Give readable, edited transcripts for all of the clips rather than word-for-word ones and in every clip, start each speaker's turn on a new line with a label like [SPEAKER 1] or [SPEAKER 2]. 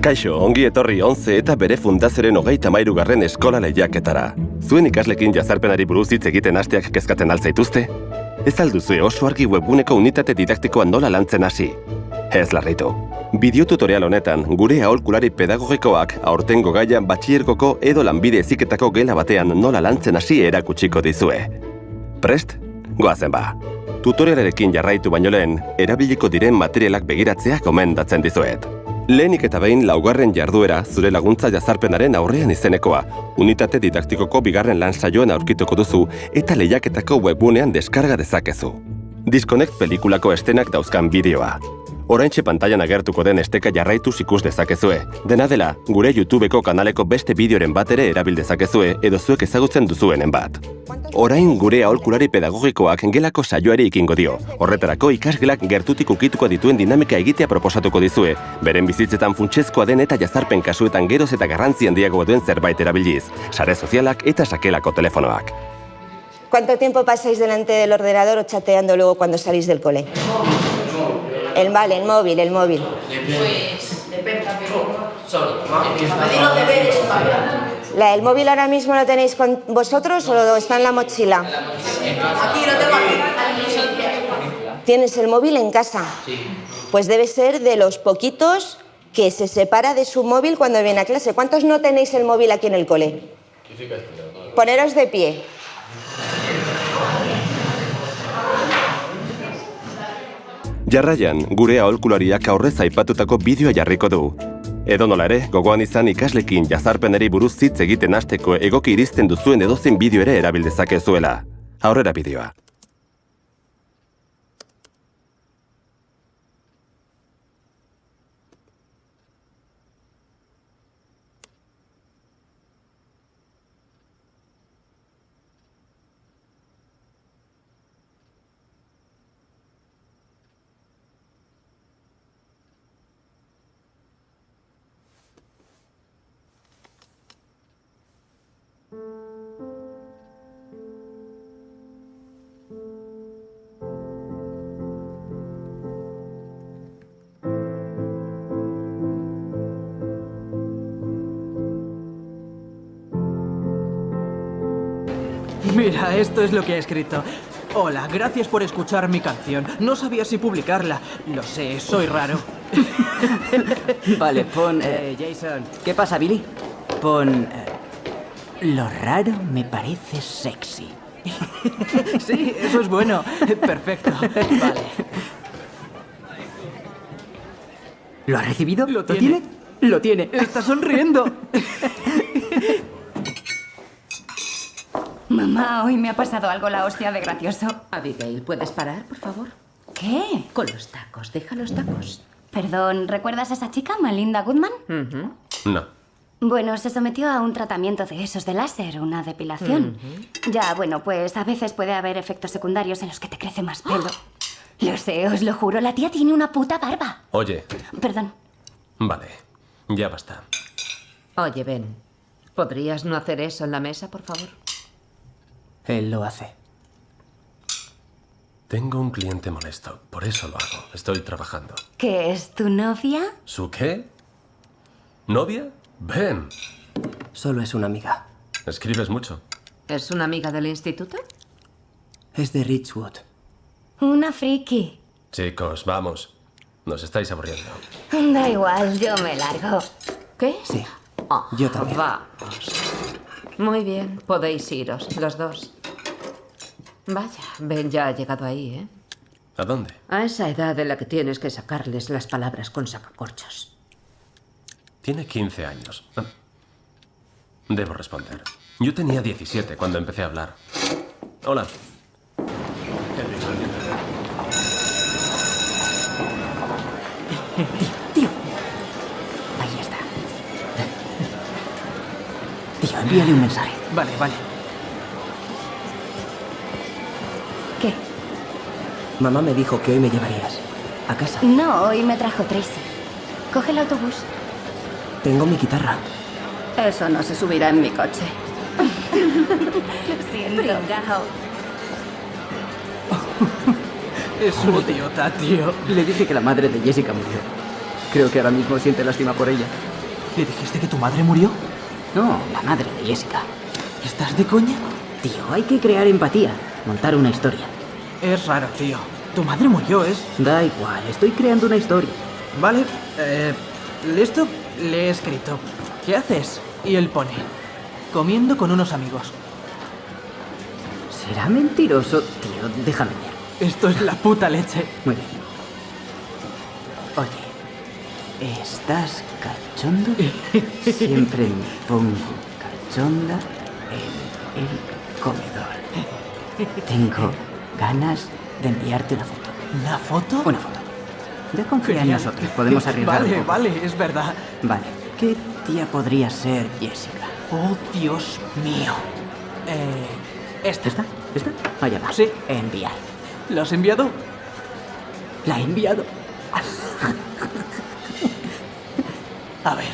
[SPEAKER 1] Kaixo, ongi etorri 11 eta bere fundazioaren 33. eskola lehiaketara. Zuen ikaslekin jazarpenari buruz hitz egiten hasteak kezkatzen altzaituzte? Ez alduzue oso argi webguneko unitate didaktikoa nola lantzen hasi? Ez larritu. Bideotutorial honetan, gure aholkulari pedagogikoak aurtengo gaian batxillergoko edo lanbide heziketako gela batean nola lantzen hasi erakutsiko dizue. Prest? Goazen ba. Tutorialarekin jarraitu baino lehen, erabiliko diren materialak begiratzea gomendatzen dizuet. Lehenik eta behin laugarren jarduera zure laguntza jazarpenaren aurrean izenekoa, unitate didaktikoko bigarren lan saioan aurkituko duzu eta lehiaketako webgunean deskarga dezakezu. Disconnect pelikulako estenak dauzkan bideoa. Oraintxe pantailan agertuko den esteka jarraituz ikus dezakezue. Dena dela, gure YouTubeko kanaleko beste bideoren bat ere erabil dezakezue edo zuek ezagutzen duzuenen bat. Orain gure aholkulari pedagogikoak gelako saioari ekingo dio. Horretarako ikasgelak gertutik ukituko dituen dinamika egitea proposatuko dizue, beren bizitzetan funtsezkoa den eta jazarpen kasuetan geroz eta garrantzi handiago duen zerbait erabiliz, sare sozialak eta sakelako telefonoak.
[SPEAKER 2] ¿Cuánto tiempo pasáis delante del ordenador o chateando luego cuando salís del cole? El móvil.
[SPEAKER 3] Pues depende también.
[SPEAKER 2] ¿El móvil ahora mismo lo tenéis con vosotros o está en la mochila?
[SPEAKER 3] Aquí lo tengo aquí.
[SPEAKER 2] ¿Tienes el móvil en casa?
[SPEAKER 3] Sí.
[SPEAKER 2] Pues debe ser de los poquitos que se separa de su móvil cuando viene a clase. ¿Cuántos no tenéis el móvil aquí en el cole? Poneros de pie.
[SPEAKER 1] Jarraian, gure aholkulariak aurrez aipatutako bideoa jarriko du. Edonola ere, gogoan izan ikaslekin jazarpenari buruz hitz egiten hasteko egoki iristen duzuen edozein bideo ere erabil dezakezuela. Aurrera bideoa.
[SPEAKER 4] Mira, esto es lo que he escrito. Hola, gracias por escuchar mi canción. No sabía si publicarla. Lo sé, soy raro.
[SPEAKER 5] Vale, pon...
[SPEAKER 4] Jason.
[SPEAKER 5] ¿Qué pasa, Billy? Pon... lo raro me parece sexy.
[SPEAKER 4] Sí, eso es bueno. Perfecto. Vale.
[SPEAKER 5] ¿Lo ha recibido?
[SPEAKER 4] Lo tiene.
[SPEAKER 5] Lo tiene.
[SPEAKER 4] Está sonriendo.
[SPEAKER 6] Mamá, hoy me ha pasado algo la hostia de gracioso.
[SPEAKER 7] Abigail, ¿puedes parar, por favor?
[SPEAKER 6] ¿Qué?
[SPEAKER 7] Con los tacos, deja los tacos.
[SPEAKER 6] Perdón, ¿recuerdas a esa chica, Melinda Goodman?
[SPEAKER 1] No.
[SPEAKER 6] Bueno, se sometió a un tratamiento de esos de láser, una depilación. Ya, bueno, pues a veces puede haber efectos secundarios en los que te crece más pelo. Lo sé, os lo juro, la tía tiene una puta barba.
[SPEAKER 8] Oye.
[SPEAKER 6] Perdón.
[SPEAKER 8] Vale, ya basta.
[SPEAKER 7] Oye, Ben, ¿podrías no hacer eso en la mesa, por favor?
[SPEAKER 5] Él lo hace.
[SPEAKER 8] Tengo un cliente molesto, por eso lo hago. Estoy trabajando.
[SPEAKER 6] ¿Qué es tu novia?
[SPEAKER 8] ¿Su qué? ¿Novia? Ben.
[SPEAKER 5] Solo es una amiga.
[SPEAKER 8] ¿Escribes mucho?
[SPEAKER 7] ¿Es una amiga del instituto?
[SPEAKER 5] Es de Richwood.
[SPEAKER 6] Una friki.
[SPEAKER 8] Chicos, vamos. Nos estáis aburriendo.
[SPEAKER 6] Da igual, yo me largo.
[SPEAKER 7] ¿Qué?
[SPEAKER 5] Sí.
[SPEAKER 7] Oh,
[SPEAKER 5] Yo también.
[SPEAKER 7] Vamos. Muy bien, podéis iros, los dos. Vaya, Ben ya ha llegado ahí, ¿eh?
[SPEAKER 8] ¿A dónde?
[SPEAKER 7] A esa edad en la que tienes que sacarles las palabras con sacacorchos.
[SPEAKER 8] Tiene 15 años. Debo responder. Yo tenía 17 cuando empecé a hablar. Hola.
[SPEAKER 5] Tío. Ahí está. Tío, envíale un mensaje.
[SPEAKER 4] Vale.
[SPEAKER 6] ¿Qué?
[SPEAKER 5] Mamá me dijo que hoy me llevarías a casa.
[SPEAKER 6] No, hoy me trajo Tracy. Coge el autobús.
[SPEAKER 5] Tengo mi guitarra.
[SPEAKER 6] Eso no se subirá en mi coche. Siento.
[SPEAKER 4] Es un idiota, tío.
[SPEAKER 5] Le dije que la madre de Jessica murió. Creo que ahora mismo siente lástima por ella.
[SPEAKER 4] ¿Le dijiste que tu madre murió?
[SPEAKER 5] No, la madre de Jessica.
[SPEAKER 4] ¿Estás de coña?
[SPEAKER 5] Tío, hay que crear empatía, montar una historia.
[SPEAKER 4] Es raro, tío. Tu madre murió, ¿es?
[SPEAKER 5] Da igual, estoy creando una historia.
[SPEAKER 4] Vale, listo, le he escrito. ¿Qué haces? Y él pone, comiendo con unos amigos.
[SPEAKER 5] ¿Será mentiroso? Tío, déjame ver.
[SPEAKER 4] Esto es la puta leche.
[SPEAKER 5] Muy bien. Oye, ¿estás cachondo? Siempre me pongo cachonda en el comedor. Tengo ganas de enviarte una foto.
[SPEAKER 4] ¿Una foto?
[SPEAKER 5] Una foto. Ya confía en
[SPEAKER 4] Genial.
[SPEAKER 5] nosotros, podemos arriesgar un
[SPEAKER 4] Vale,
[SPEAKER 5] poco.
[SPEAKER 4] vale, es verdad.
[SPEAKER 5] Vale, ¿qué tía podría ser Jessica?
[SPEAKER 4] Oh, Dios mío. Esta.
[SPEAKER 5] ¿Esta? ¿Esta? Allá va.
[SPEAKER 4] Sí.
[SPEAKER 5] Enviar.
[SPEAKER 4] ¿Lo has enviado?
[SPEAKER 5] La he enviado.
[SPEAKER 4] A ver.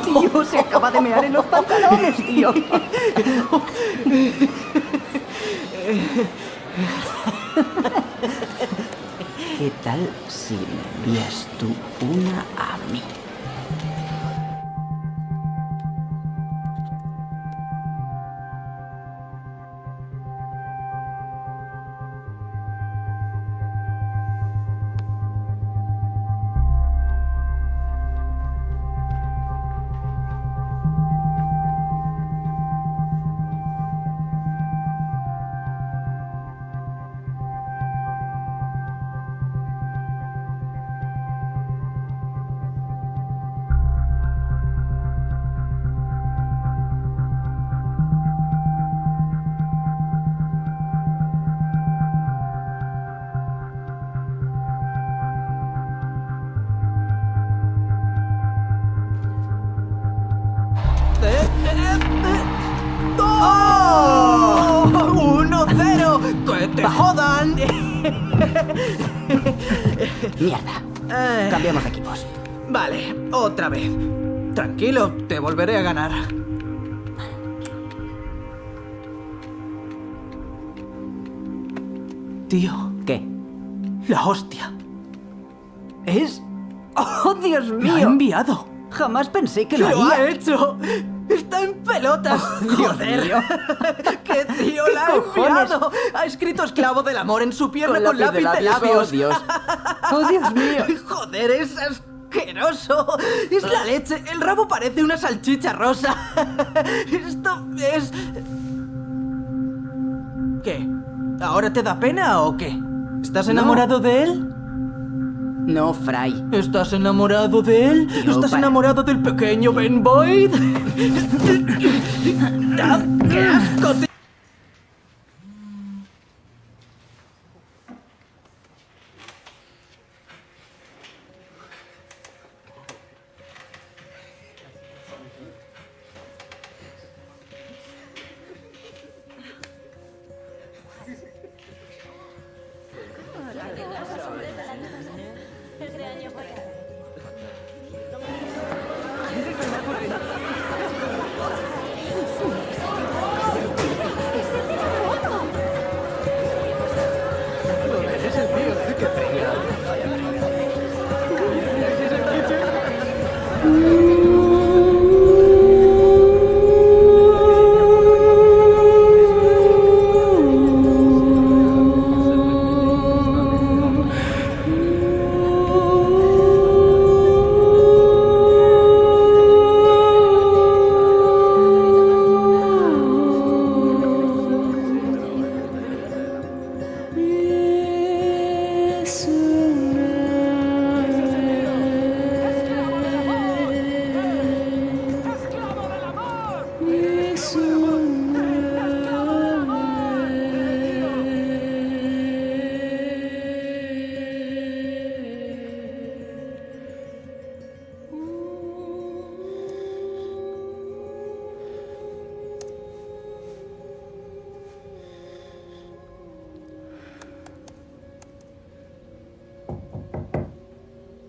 [SPEAKER 5] Tío, se acaba de mear en los pantalones, tío. ¿Qué tal si me envías tú una a mí?
[SPEAKER 4] ¡Oh! ¡1-0! ¡Que te jodan!
[SPEAKER 5] Mierda. Cambiamos de equipos.
[SPEAKER 4] Vale, otra vez. Tranquilo, te volveré a ganar. Tío,
[SPEAKER 5] ¿Qué?
[SPEAKER 4] la hostia. Es...
[SPEAKER 5] ¡Oh, Dios
[SPEAKER 4] ¡Lo ha
[SPEAKER 5] mío!
[SPEAKER 4] enviado!
[SPEAKER 5] Jamás pensé que
[SPEAKER 4] ¡Lo
[SPEAKER 5] lo
[SPEAKER 4] ha
[SPEAKER 5] haría.
[SPEAKER 4] hecho! ¡Está en pelotas!
[SPEAKER 5] Dios
[SPEAKER 4] ¡Joder!
[SPEAKER 5] mío.
[SPEAKER 4] ¡Qué tío
[SPEAKER 5] ¿Qué
[SPEAKER 4] la ha
[SPEAKER 5] cojones?
[SPEAKER 4] enviado! Ha escrito esclavo del amor en su pierna
[SPEAKER 5] Con
[SPEAKER 4] con lápiz de labios.
[SPEAKER 5] ¡Oh, Dios! ¡Oh, Dios mío!
[SPEAKER 4] ¡Joder, es asqueroso! ¡Es la leche! El rabo parece una salchicha rosa. Esto es... ¿Qué? ¿Ahora te da pena o qué? ¿Estás enamorado de él?
[SPEAKER 5] No, Fry.
[SPEAKER 4] ¿Estás enamorado de él?
[SPEAKER 5] Tío,
[SPEAKER 4] ¿Estás
[SPEAKER 5] para.
[SPEAKER 4] enamorado del pequeño Ben Boyd? ¡Ah, ¡qué asco, tío!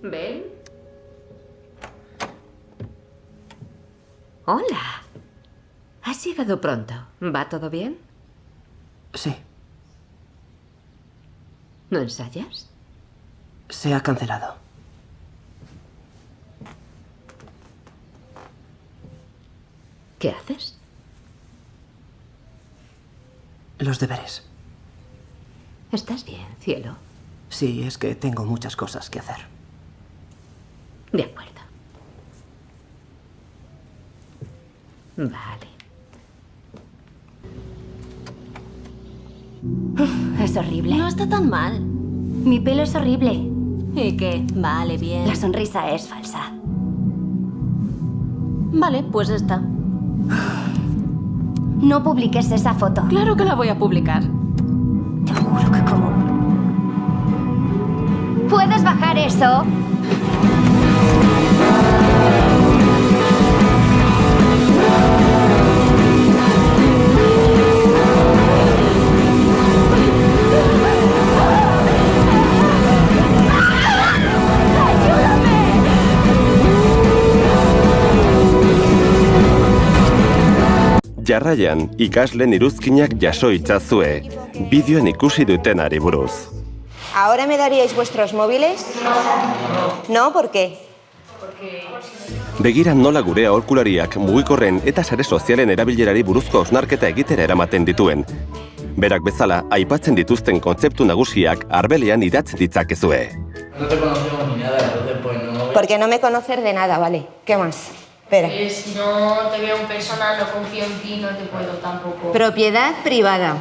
[SPEAKER 7] ¿Ben? Hola. Has llegado pronto. ¿Va todo bien?
[SPEAKER 5] Sí,
[SPEAKER 7] ¿No ensayas?
[SPEAKER 4] Se ha cancelado.
[SPEAKER 7] ¿Qué haces?
[SPEAKER 4] Los deberes.
[SPEAKER 7] ¿Estás bien, cielo?
[SPEAKER 4] Sí, es que tengo muchas cosas que hacer.
[SPEAKER 7] De acuerdo. Vale.
[SPEAKER 6] Es horrible.
[SPEAKER 9] No está tan mal.
[SPEAKER 6] Mi pelo es horrible.
[SPEAKER 9] ¿Y qué? Vale, bien.
[SPEAKER 6] La sonrisa es falsa.
[SPEAKER 9] Vale, pues esta.
[SPEAKER 6] No publiques esa foto.
[SPEAKER 9] Claro que la voy a publicar.
[SPEAKER 6] Te juro que como... ¿Puedes bajar eso?
[SPEAKER 1] Jarraian, ikasleen iruzkinak jaso itzazue, bideoan ikusi dutenari buruz.
[SPEAKER 2] ¿Ahora me daríais vuestros móviles? No, ¿por qué?
[SPEAKER 1] Begira nola gure aholkulariak mugikorren eta sare sozialen erabilerari buruzko hausnarketa egitera eramaten dituen. Berak bezala, aipatzen dituzten kontzeptu nagusiak arbelean idatz ditzakezue.
[SPEAKER 10] No te conocemos ni nada, entonces pues no...
[SPEAKER 2] Porque no me conocer de nada, vale. ¿Qué más? Espera.
[SPEAKER 3] Si no te veo en persona, no confío en ti, no te puedo tampoco.
[SPEAKER 2] Propiedad privada.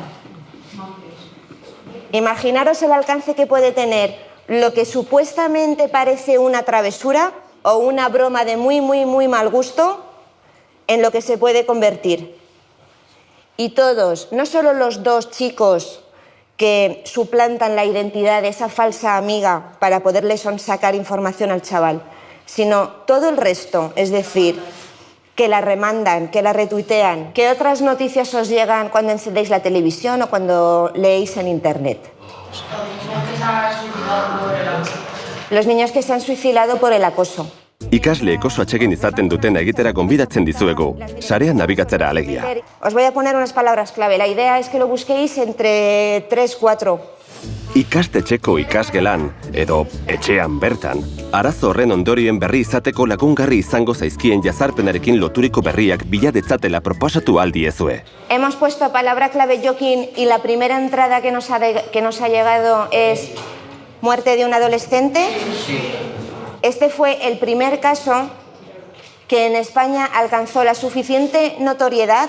[SPEAKER 2] Imaginaros el alcance que puede tener lo que supuestamente parece una travesura o una broma de muy mal gusto en lo que se puede convertir. Y todos, no solo los dos chicos que suplantan la identidad de esa falsa amiga para poderle sacar información al chaval, sino todo el resto, es decir, que la remandan, que la retuitean, que otras noticias os llegan cuando encendéis la televisión o cuando leéis en internet. Los niños que se han suicidado por el acoso.
[SPEAKER 1] Ikasleek oso atsegin izaten duten egitera gonbidatzen dizuegu, sarean nabigatzera alegia.
[SPEAKER 2] Os voy a poner unas palabras clave. La idea es que lo busquéis entre 3, 4.
[SPEAKER 1] Ikastetxeko ikasgelan, edo etxean bertan, arazo horren ondorien berri izateko lagungarri izango zaizkien jazarpenarekin loturiko berriak bila detzatela proposatu aldiezue.
[SPEAKER 2] Hemos puesto palabra clave Jokin y la primera entrada que nos ha llegado es muerte de un adolescente. Este fue el primer caso que en España alcanzó la suficiente notoriedad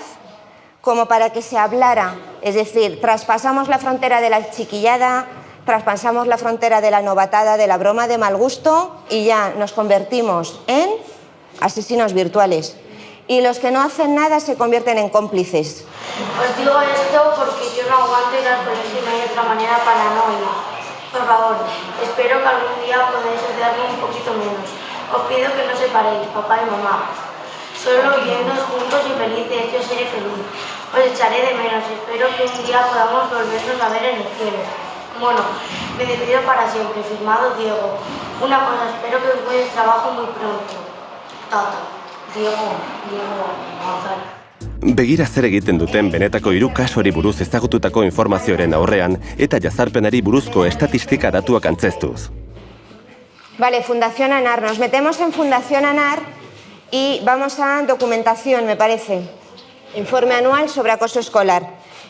[SPEAKER 2] como para que se hablara. Es decir, traspasamos la frontera de la chiquillada, traspasamos la frontera de la novatada, de la broma de mal gusto y ya nos convertimos en asesinos virtuales. Y los que no hacen nada se convierten en cómplices.
[SPEAKER 11] Os digo esto porque yo no aguanto ir al colegio y no hay otra manera para no ir. Por favor, espero que algún día podáis odiarme un poquito menos. Os pido que no separéis, papá y mamá. Solo viviendo juntos y felices, yo seré feliz. Os echaré de menos, espero que un día podamos volvernos a ver en el cielo. Bueno, me despido para siempre, firmado Diego. Una cosa, espero que encuentres trabajo muy pronto. Tata, Diego, Gonzalo.
[SPEAKER 1] Begira zer egiten duten benetako 3 kasuari buruz ezagututako informazioaren aurrean eta jazarpenari buruzko estatistika datuak antzeztuz.
[SPEAKER 2] Vale, Fundación ANAR. Nos metemos en Fundación ANAR y vamos a documentación, me parece. Informe anual sobre acoso escolar.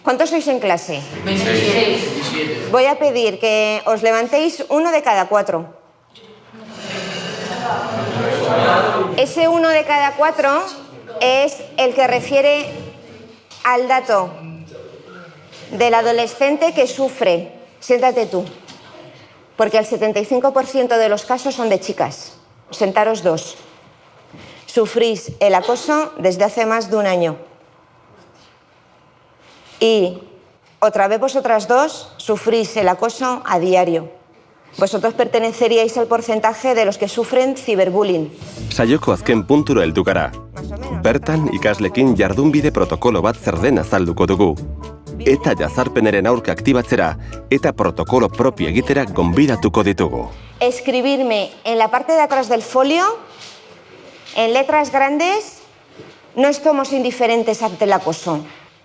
[SPEAKER 2] ¿Cuántos sois en clase?
[SPEAKER 3] 27.
[SPEAKER 2] Voy a pedir que os levantéis 1 de cada 4. Ese 1 de cada 4 es el que refiere al dato del adolescente que sufre. Siéntate tú, porque el 75% de los casos son de chicas. Sentaros 2. Sufrís el acoso desde hace más de 1 año. Y otra vez vosotras 2 sufrís el acoso a diario. Vosotros perteneceríais al porcentaje de los que sufren ciberbullying.
[SPEAKER 1] Saioko azken punturo heldu gara. Bertan ikaslekin jardunbide protokolo bat zer den azalduko dugu. Eta jazarpenaren aurka aktibatzera eta protokolo propio egitera gonbidatuko ditugu.
[SPEAKER 2] Escribirme en la parte de atrás del folio, en letras grandes, no estamos indiferentes ante el acoso.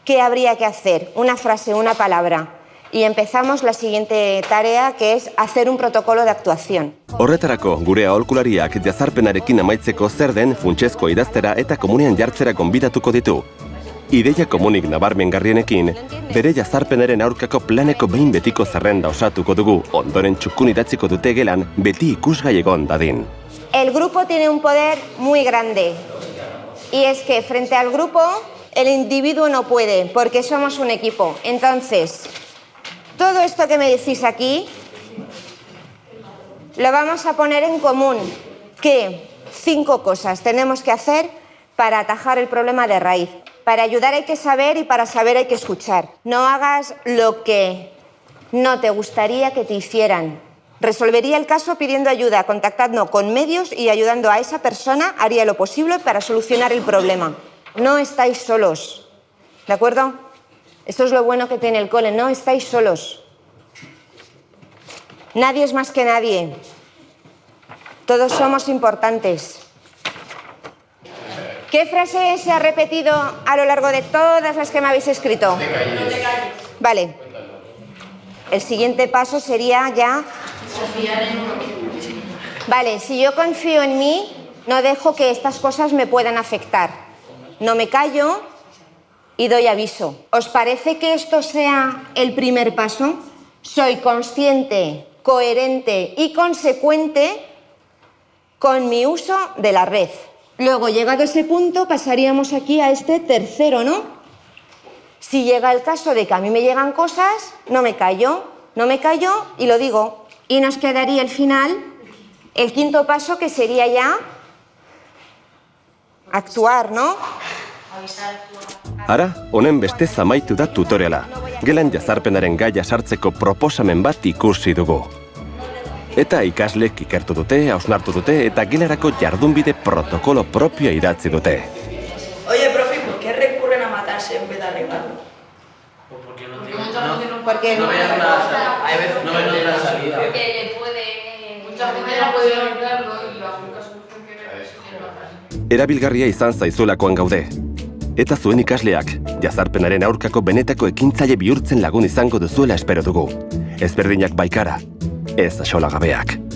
[SPEAKER 2] ¿Qué habría que hacer? Una frase, una palabra. y empezamos la siguiente tarea, que es hacer un protocolo de actuación.
[SPEAKER 1] Horretarako, gure aholkulariak jazarpenarekin amaitzeko zer den funtsezko idaztera eta komunean jartzera gonbidatuko ditu. Ideia komunik nabarmengarrienekin, bere jazarpenaren aurkako planeko behin betiko zerrenda osatuko dugu, ondoren txukun idatziko dute gelan beti ikusgai egon dadin.
[SPEAKER 2] El grupo tiene un poder muy grande, y es que frente al grupo el individuo no puede, porque somos un equipo. Entonces, todo esto que me decís aquí lo vamos a poner en común, que 5 cosas tenemos que hacer para atajar el problema de raíz. Para ayudar hay que saber y para saber hay que escuchar. No hagas lo que no te gustaría que te hicieran. Resolvería el caso pidiendo ayuda, contactando con medios y ayudando a esa persona, haría lo posible para solucionar el problema. No estáis solos, ¿de acuerdo? Esto es lo bueno que tiene el cole, no estáis solos. Nadie es más que nadie. Todos somos importantes. ¿Qué frase se ha repetido a lo largo de todas las que me habéis escrito? No te calles. Vale. El siguiente paso sería ya...
[SPEAKER 3] Confiar en uno.
[SPEAKER 2] Vale, si yo confío en mí, no dejo que estas cosas me puedan afectar. No me callo y doy aviso. ¿Os parece que esto sea el primer paso? Soy consciente, coherente y consecuente con mi uso de la red. Luego, llegado a ese punto, pasaríamos aquí a este tercero, ¿no? Si llega el caso de que a mí me llegan cosas, no me callo y lo digo. Y nos quedaría el final, el quinto paso, que sería ya actuar, ¿no?
[SPEAKER 1] Ara, honen bestez amaitu da tutoriala. Gelan jazarpenaren gaia sartzeko proposamen bat ikusi dugu. Eta ikaslek ikertu dute, hausnartu dute eta gelarako jardunbide protokolo propioa idatzi dute.
[SPEAKER 11] Oye, profe, ¿por qué recurren a matarse en vez de arreglarlo?
[SPEAKER 10] Porque no
[SPEAKER 2] Porque
[SPEAKER 10] ven otra salida.
[SPEAKER 3] Mucha gente no puede arreglarlo y la única solución que ven es matarse.
[SPEAKER 1] Erabilgarria izan zaizulakoan gaude. Eta zuen ikasleak, jazarpenaren aurkako benetako ekintzaile bihurtzen lagun izango duzuela espero dugu. Ezberdinak baikara, ez axolagabeak.